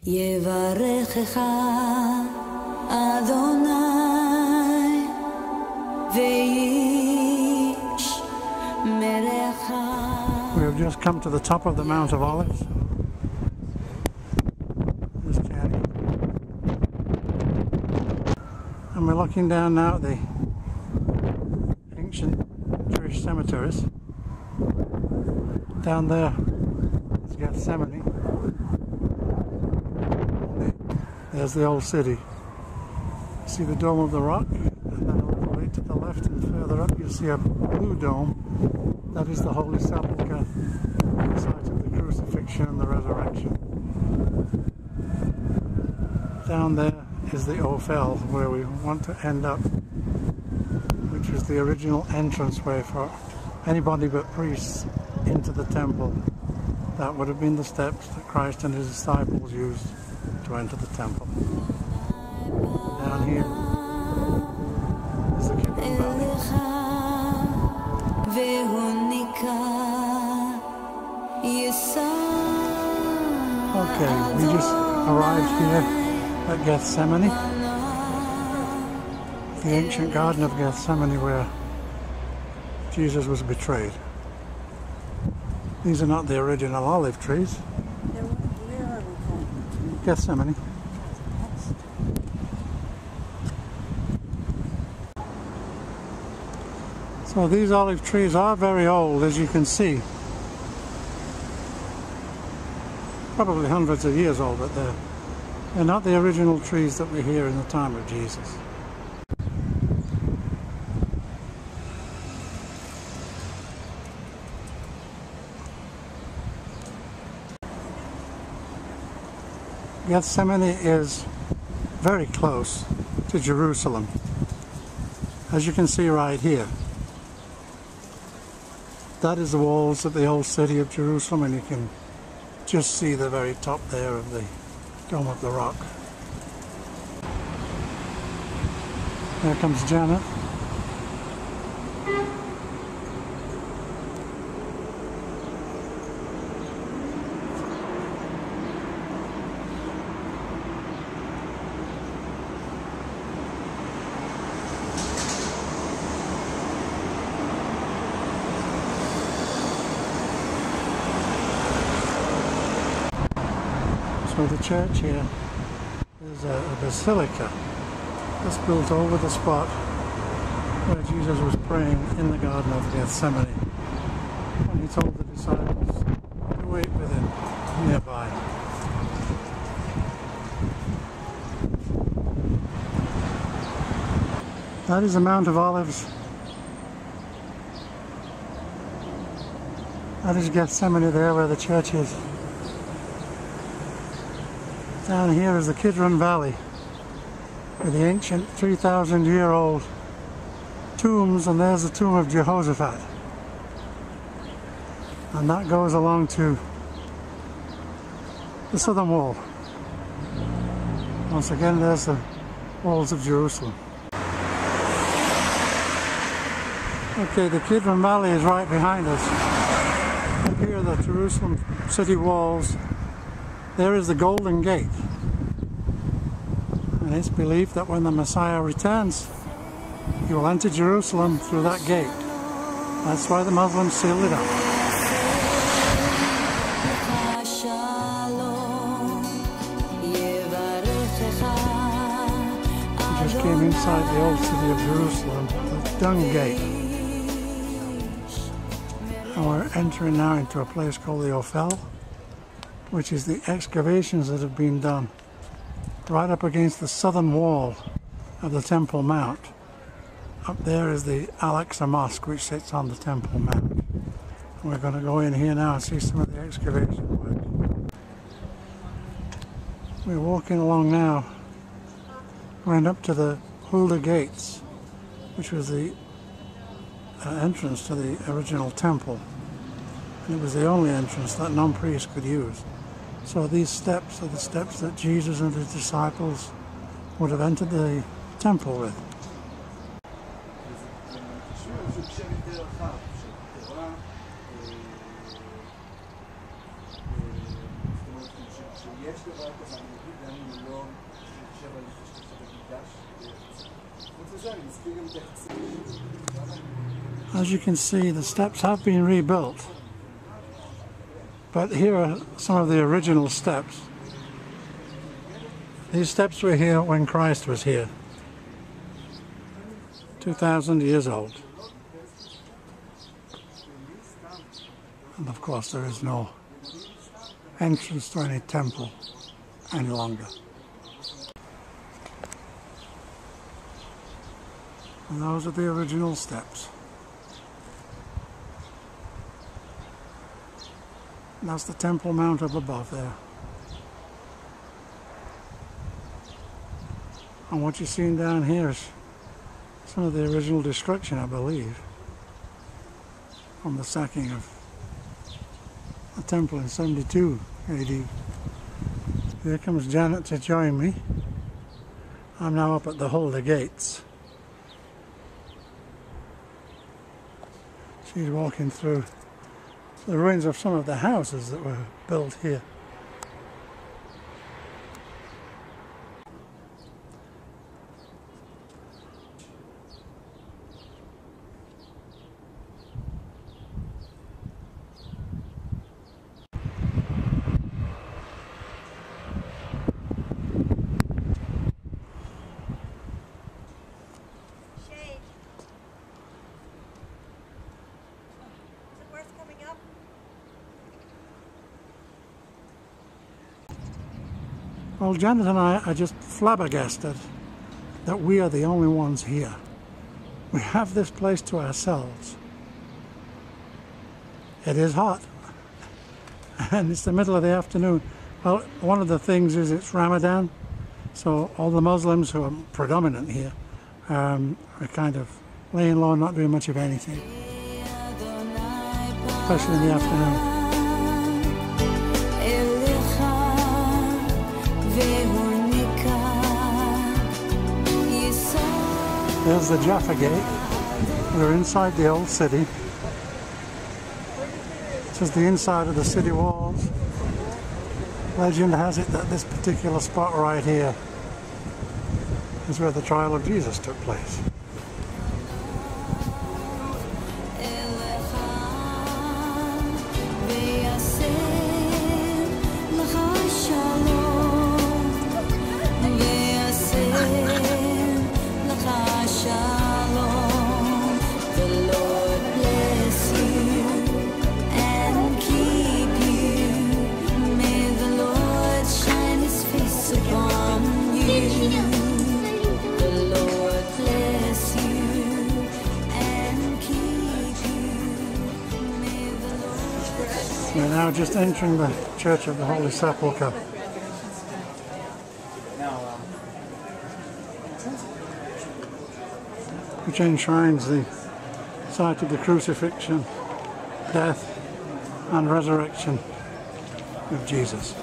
יברכך אדוני וישמרך. We have just come to the top of the Mount of Olives. This canyon. And we're looking down now at the ancient Jewish cemeteries. Down there is Gethsemane. There's the old city. See the Dome of the Rock, and then a little way to the left and further up you see a blue dome. That is the Holy Sepulchre, the site of the crucifixion and the resurrection. Down there is the Ophel, where we want to end up, which was the original entranceway for anybody but priests into the temple. That would have been the steps that Christ and his disciples used to enter the temple. Down here is the Kidron Valley. Okay, we just arrived here at Gethsemane, the ancient garden of Gethsemane where Jesus was betrayed. These are not the original olive trees. Where are we from? Gethsemane. So these olive trees are very old, as you can see. Probably hundreds of years old, but they're not the original trees that were here in the time of Jesus. Gethsemane is very close to Jerusalem, as you can see right here. That is the walls of the old city of Jerusalem, and you can just see the very top there of the Dome of the Rock. There comes Janet. So the church here is a basilica that's built over the spot where Jesus was praying in the Garden of Gethsemane, when he told the disciples to wait with him nearby. That is the Mount of Olives. That is Gethsemane there where the church is. Down here is the Kidron Valley with the ancient 3,000-year-old tombs, and there's the tomb of Jehoshaphat. And that goes along to the southern wall. Once again, there's the walls of Jerusalem. Okay, the Kidron Valley is right behind us. Up here are the Jerusalem city walls. There is the Golden Gate, and it's believed that when the Messiah returns, he will enter Jerusalem through that gate. That's why the Muslims seal it up. We just came inside the old city of Jerusalem, the Dung Gate, and we're entering now into a place called the Ophel, which is the excavations that have been done right up against the southern wall of the Temple Mount. Up there is the Al-Aqsa Mosque, which sits on the Temple Mount. And we're going to go in here now and see some of the excavation work. We're walking along now. We went up to the Hulda Gates, which was the entrance to the original temple. And it was the only entrance that non-priests could use. So these steps are the steps that Jesus and his disciples would have entered the temple with. As you can see, the steps have been rebuilt, but here are some of the original steps. These steps were here when Christ was here, 2,000 years old. And of course there is no entrance to any temple any longer. And those are the original steps. And that's the Temple Mount up above there. And what you're seeing down here is some of the original destruction, I believe, from the sacking of the temple in 72 AD. Here comes Janet to join me. I'm now up at the Hulda Gates. She's walking through the ruins of some of the houses that were built here. Well, Janet and I are just flabbergasted that we are the only ones here. We have this place to ourselves. It is hot, and it's the middle of the afternoon. Well, one of the things is it's Ramadan, so all the Muslims who are predominant here are kind of laying low and not doing much of anything, especially in the afternoon. There's the Jaffa Gate. We're inside the old city. This is the inside of the city walls. Legend has it that this particular spot right here is where the trial of Jesus took place. We're now just entering the Church of the Holy Sepulchre. Which enshrines the site of the crucifixion, death and resurrection of Jesus.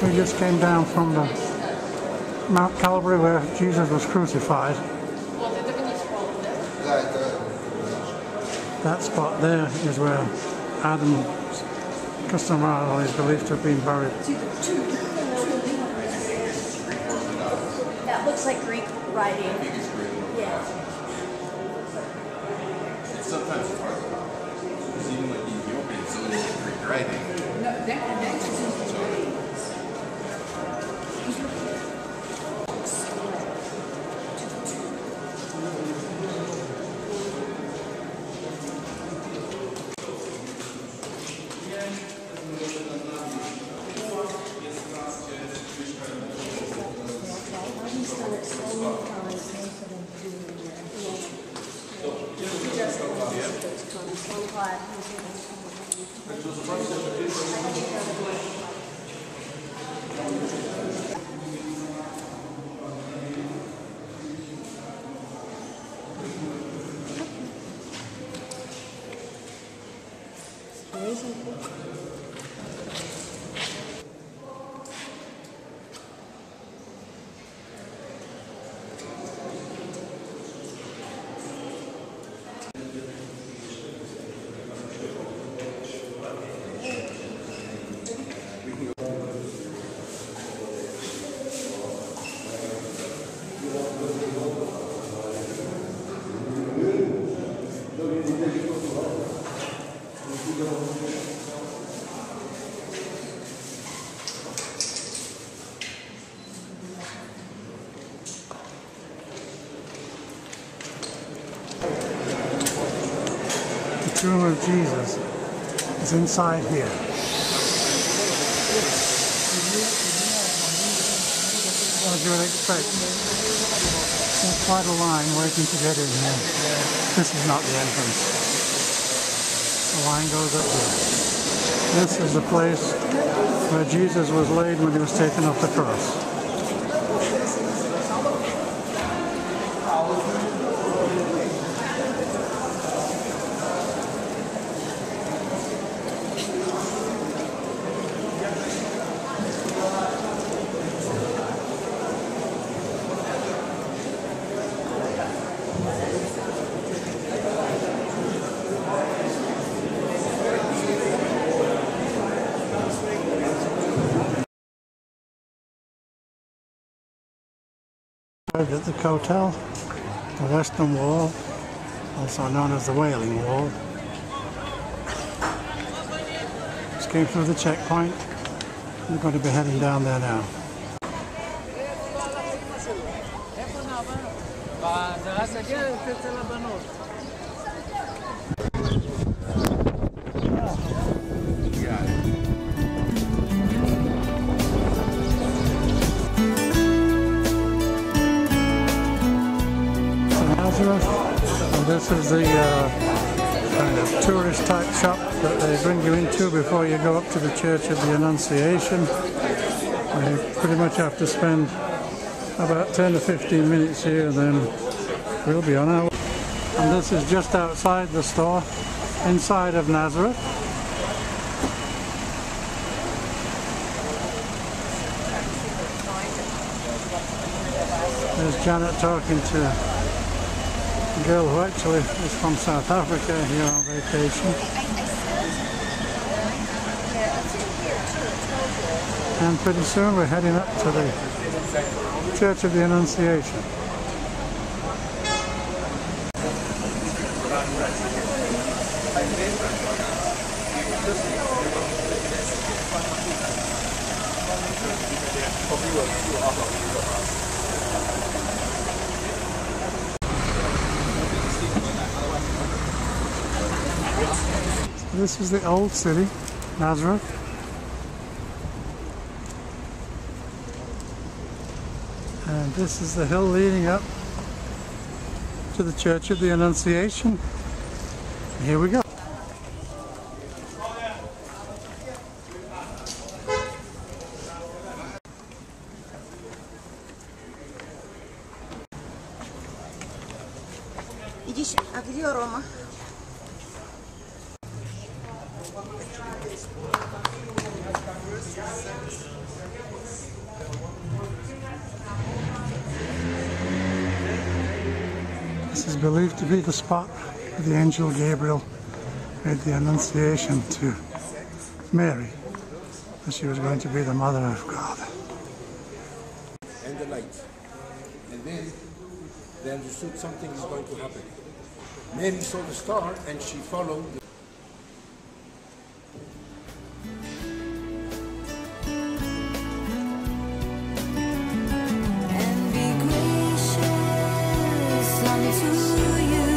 We just came down from the Mount Calvary where Jesus was crucified. That spot there is where Adam customarily is believed to have been buried. That looks like Greek writing. Yeah. It's sometimes hard. Because even like Ethiopian, it's only Greek writing. No, that's amazing picture. The tomb of Jesus is inside here. As you would expect, there's quite a line waiting to get in here. This is not the entrance. The line goes up here. This is the place where Jesus was laid when he was taken off the cross. At the Kotel, the Western Wall, also known as the Wailing Wall. Just came through the checkpoint. We're going to be heading down there now. And this is the kind of tourist type shop that they bring you into before you go up to the Church of the Annunciation. You pretty much have to spend about 10 to 15 minutes here and then we'll be on our way. And this is just outside the store, inside of Nazareth. There's Janet talking to a girl who actually is from South Africa here on vacation. And pretty soon we're heading up to the Church of the Annunciation. This is the old city, Nazareth. And this is the hill leading up to the Church of the Annunciation. Here we go. А где Рома? This is believed to be the spot where the angel Gabriel made the Annunciation to Mary, that she was going to be the mother of God. And the light. And then they understood something is going to happen. Mary saw the star and she followed. And be gracious unto you.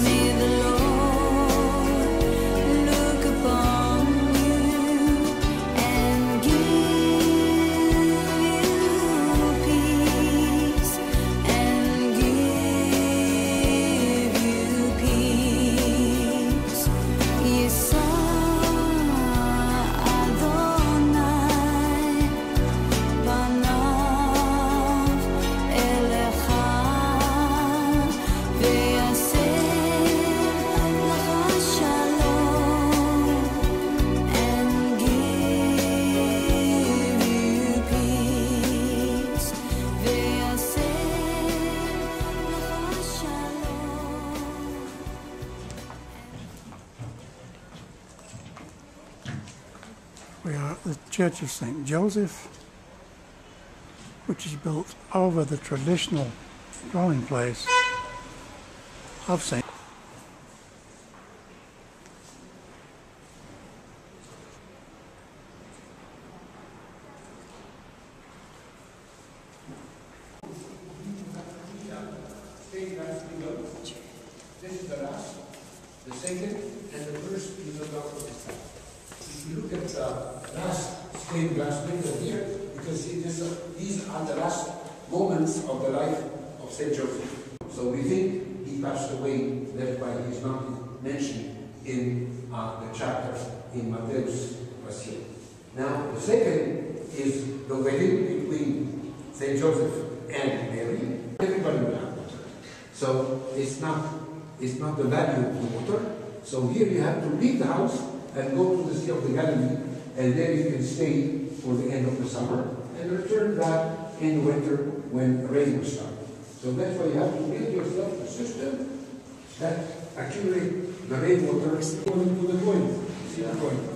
May the Lord look upon you and give you peace and give you peace. We are at the Church of St. Joseph, which is built over the traditional dwelling place of St. This is the last, the second, and the first window of this time. If you look at the last stained glass window here, you can see these are the last moments of the life of St. Joseph. So we think he passed away, that's why he is not mentioned in the chapter in Matthäus Passion. Now, the second is the wedding between St. Joseph and Mary. Everybody will have water. So it's not the value of the water. So here you have to leave the house and go to the Sea of the Galilee, and then you can stay for the end of the summer and return back in winter when rain will start. So that's why you have to build yourself a system that accumulates the rainwater going to the dwelling. See the dwelling.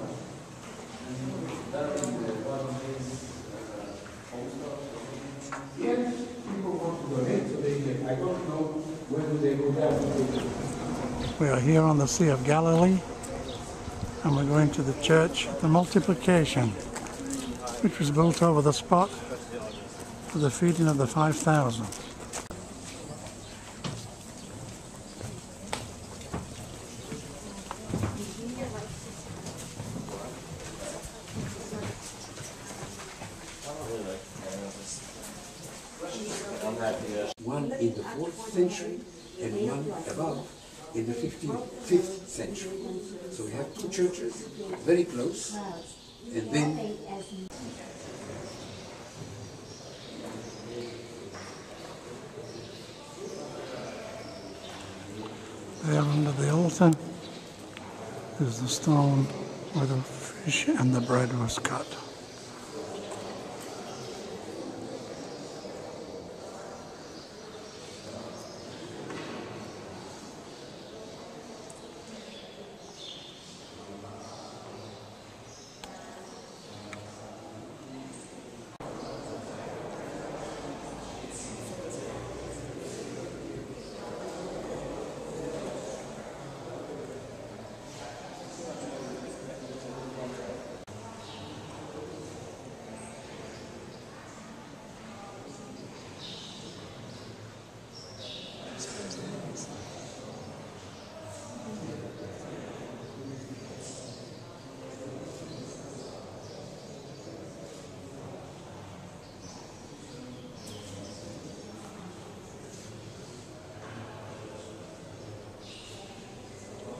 Yes, people want to donate, so they get. I don't know whether they go down. We are here on the Sea of Galilee, and we're going to the church, the Multiplication, which was built over the spot for the feeding of the 5,000. One in the 4th century and one above in the 5th century. So we have two churches very close, and then There under the altar is the stone where the fish and the bread was cut.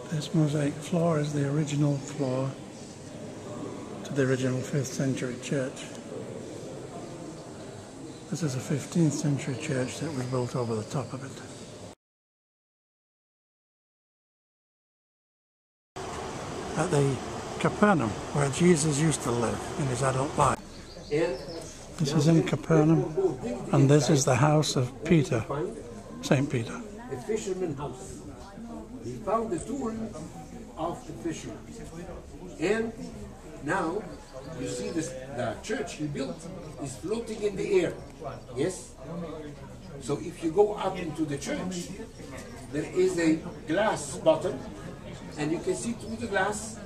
This mosaic floor is the original floor to the original 5th century church. This is a 15th century church that was built over the top of it. At the Capernaum, where Jesus used to live in his adult life. This is in Capernaum, and this is the house of Peter, St. Peter. a fisherman's house. He found the tomb of the fisherman. And now, you see this, the church he built is floating in the air. Yes? So if you go up into the church, there is a glass bottom, and you can see through the glass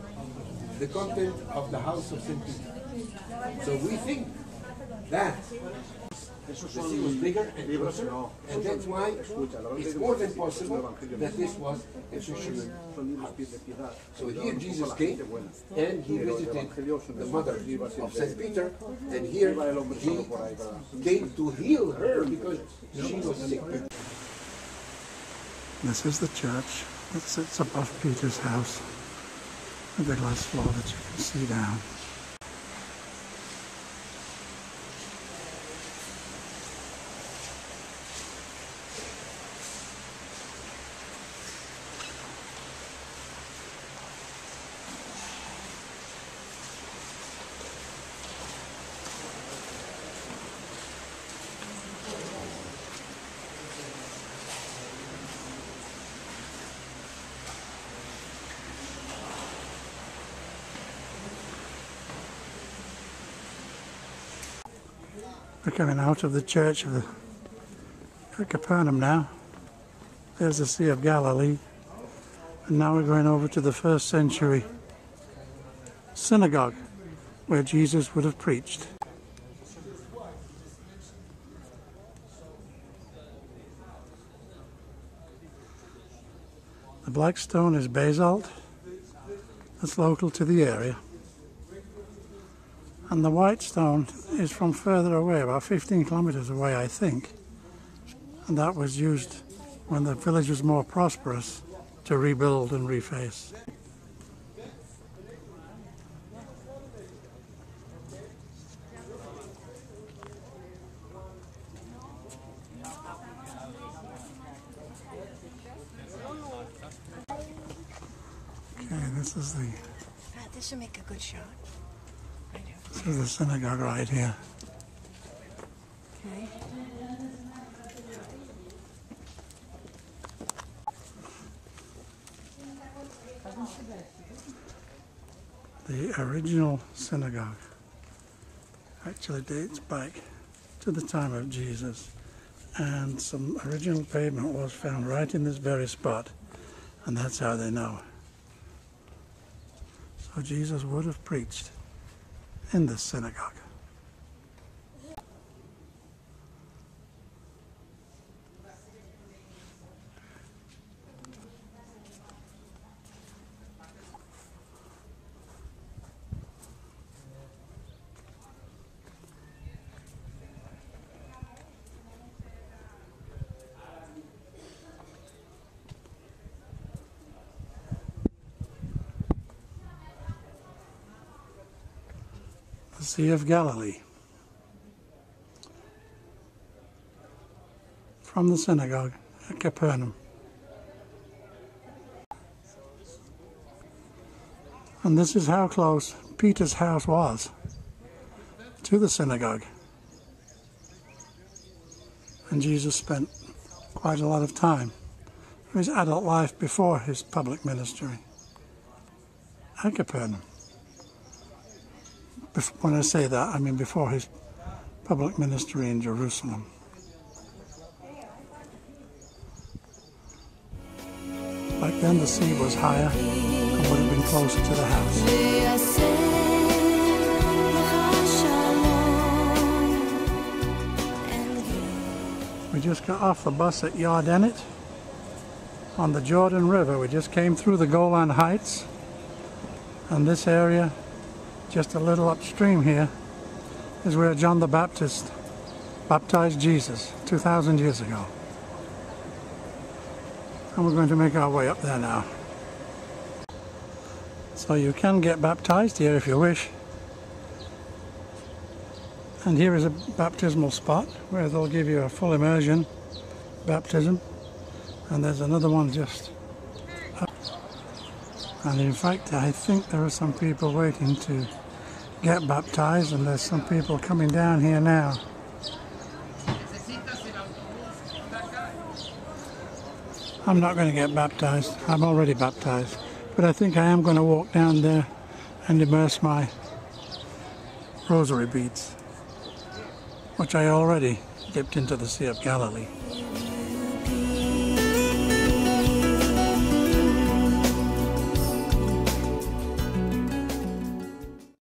the content of the house of St. Peter. So we think that the sea was bigger and closer, and that's why it's more than possible that this was a fisherman's house. So here Jesus came and he visited the mother of St. Peter, and here he came to heal her because she was sick. This is the church that sits above Peter's house with the glass floor that you can see down. We're coming out of the church of Capernaum now. There's the Sea of Galilee. And now we're going over to the first century synagogue where Jesus would have preached. The black stone is basalt. That's local to the area. And the white stone is from further away, about 15 kilometers away, I think. And that was used when the village was more prosperous to rebuild and reface. Okay, this is This will make a good shot. the synagogue right here. Okay. The original synagogue actually dates back to the time of Jesus, and some original pavement was found right in this very spot, and that's how they know. So Jesus would have preached in this synagogue. The Sea of Galilee. From the synagogue at Capernaum. And this is how close Peter's house was to the synagogue. And Jesus spent quite a lot of time in his adult life before his public ministry at Capernaum. When I say that, I mean before his public ministry in Jerusalem. Back then the sea was higher and would have been closer to the house. We just got off the bus at Yardenit on the Jordan River. We just came through the Golan Heights, and this area just a little upstream here is where John the Baptist baptized Jesus 2,000 years ago. And we're going to make our way up there now. So you can get baptized here if you wish. And here is a baptismal spot where they'll give you a full immersion baptism. And there's another one just up. And in fact, I think there are some people waiting to get baptized, and there's some people coming down here now. I'm not going to get baptized. I'm already baptized. But I think I am going to walk down there and immerse my rosary beads, which I already dipped into the Sea of Galilee.